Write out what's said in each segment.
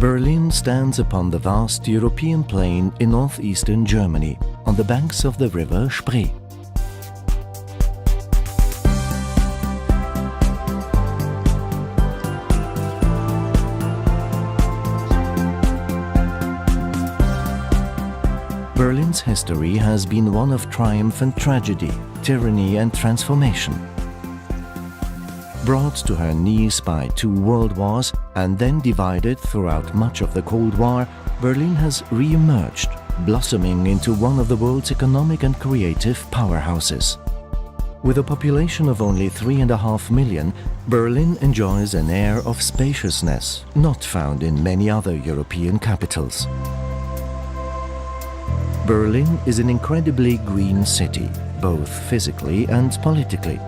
Berlin stands upon the vast European plain in northeastern Germany, on the banks of the river Spree. Berlin's history has been one of triumph and tragedy, tyranny and transformation. Brought to her knees by 2 world wars and then divided throughout much of the Cold War, Berlin has re-emerged, blossoming into one of the world's economic and creative powerhouses. With a population of only 3.5 million, Berlin enjoys an air of spaciousness not found in many other European capitals. Berlin is an incredibly green city, both physically and politically.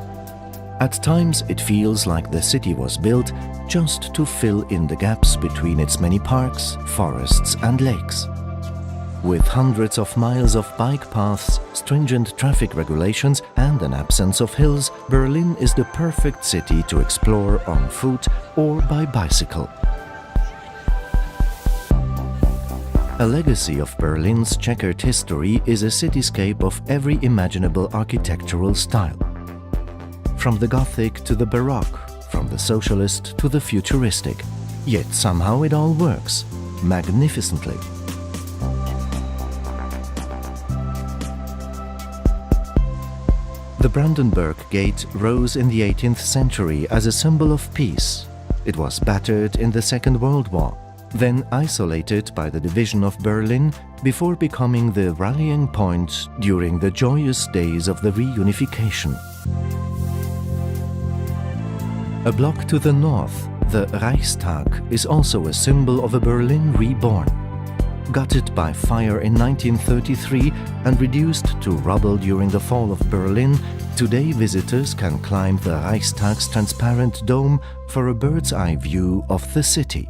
At times it feels like the city was built just to fill in the gaps between its many parks, forests and lakes. With hundreds of miles of bike paths, stringent traffic regulations and an absence of hills, Berlin is the perfect city to explore on foot or by bicycle. A legacy of Berlin's checkered history is a cityscape of every imaginable architectural style. From the Gothic to the Baroque, from the socialist to the futuristic. Yet somehow it all works, magnificently. The Brandenburg Gate rose in the 18th century as a symbol of peace. It was battered in the Second World War, then isolated by the division of Berlin before becoming the rallying point during the joyous days of the reunification. A block to the north, the Reichstag is also a symbol of a Berlin reborn. Gutted by fire in 1933 and reduced to rubble during the fall of Berlin, today visitors can climb the Reichstag's transparent dome for a bird's-eye view of the city.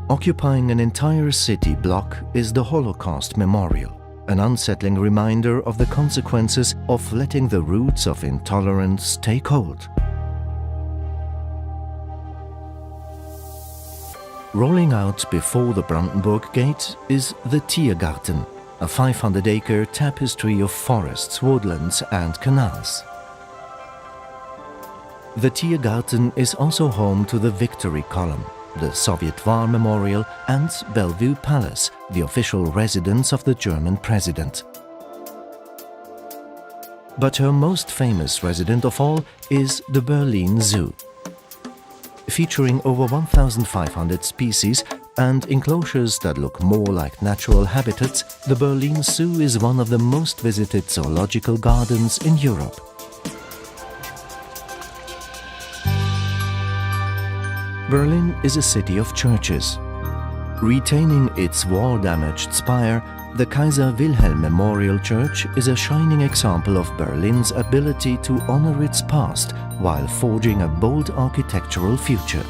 Occupying an entire city block is the Holocaust Memorial, an unsettling reminder of the consequences of letting the roots of intolerance take hold. Rolling out before the Brandenburg Gate is the Tiergarten, a 500-acre tapestry of forests, woodlands and canals. The Tiergarten is also home to the Victory Column, the Soviet War Memorial and Bellevue Palace, the official residence of the German president. But her most famous resident of all is the Berlin Zoo. Featuring over 1,500 species and enclosures that look more like natural habitats, the Berlin Zoo is one of the most visited zoological gardens in Europe. Berlin is a city of churches. Retaining its war-damaged spire, the Kaiser Wilhelm Memorial Church is a shining example of Berlin's ability to honor its past while forging a bold architectural future.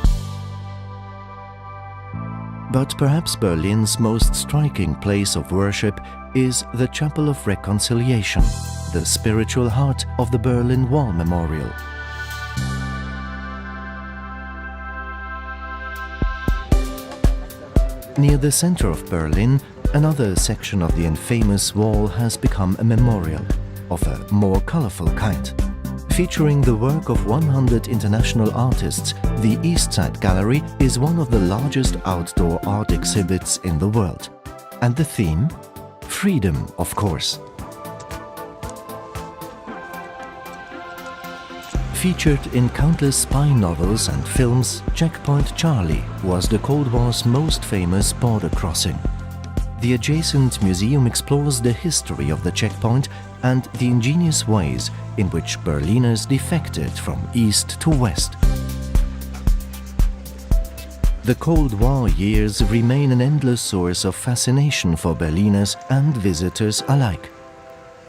But perhaps Berlin's most striking place of worship is the Chapel of Reconciliation, the spiritual heart of the Berlin Wall Memorial. Near the center of Berlin, another section of the infamous wall has become a memorial, of a more colorful kind. Featuring the work of 100 international artists, the East Side Gallery is one of the largest outdoor art exhibits in the world. And the theme? Freedom, of course. Featured in countless spy novels and films, Checkpoint Charlie was the Cold War's most famous border crossing. The adjacent museum explores the history of the checkpoint and the ingenious ways in which Berliners defected from east to west. The Cold War years remain an endless source of fascination for Berliners and visitors alike.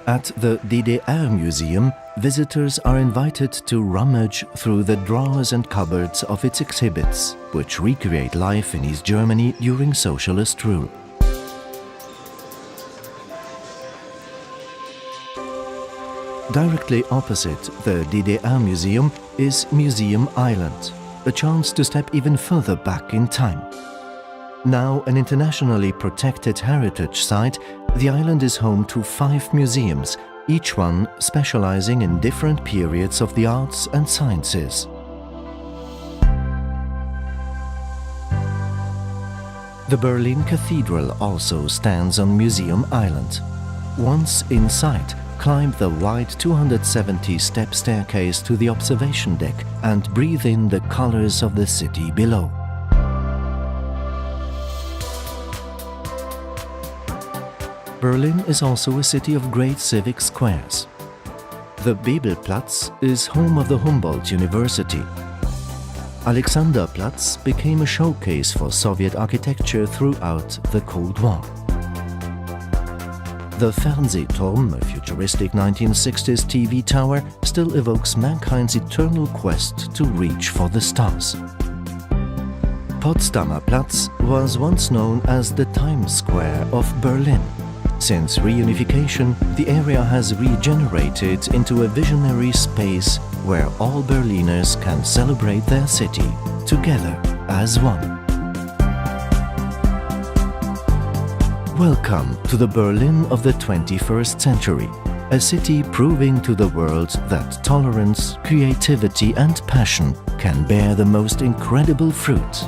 At the DDR Museum, visitors are invited to rummage through the drawers and cupboards of its exhibits, which recreate life in East Germany during socialist rule. Directly opposite the DDR Museum is Museum Island, a chance to step even further back in time. Now an internationally protected heritage site, the island is home to 5 museums, each one specializing in different periods of the arts and sciences. The Berlin Cathedral also stands on Museum Island. Once inside, climb the wide 270-step staircase to the observation deck and breathe in the colors of the city below. Berlin is also a city of great civic squares. The Bebelplatz is home of the Humboldt University. Alexanderplatz became a showcase for Soviet architecture throughout the Cold War. The Fernsehturm, a futuristic 1960s TV tower, still evokes mankind's eternal quest to reach for the stars. Potsdamer Platz was once known as the Times Square of Berlin. Since reunification, the area has regenerated into a visionary space where all Berliners can celebrate their city together as one. Welcome to the Berlin of the 21st century, a city proving to the world that tolerance, creativity and passion can bear the most incredible fruit.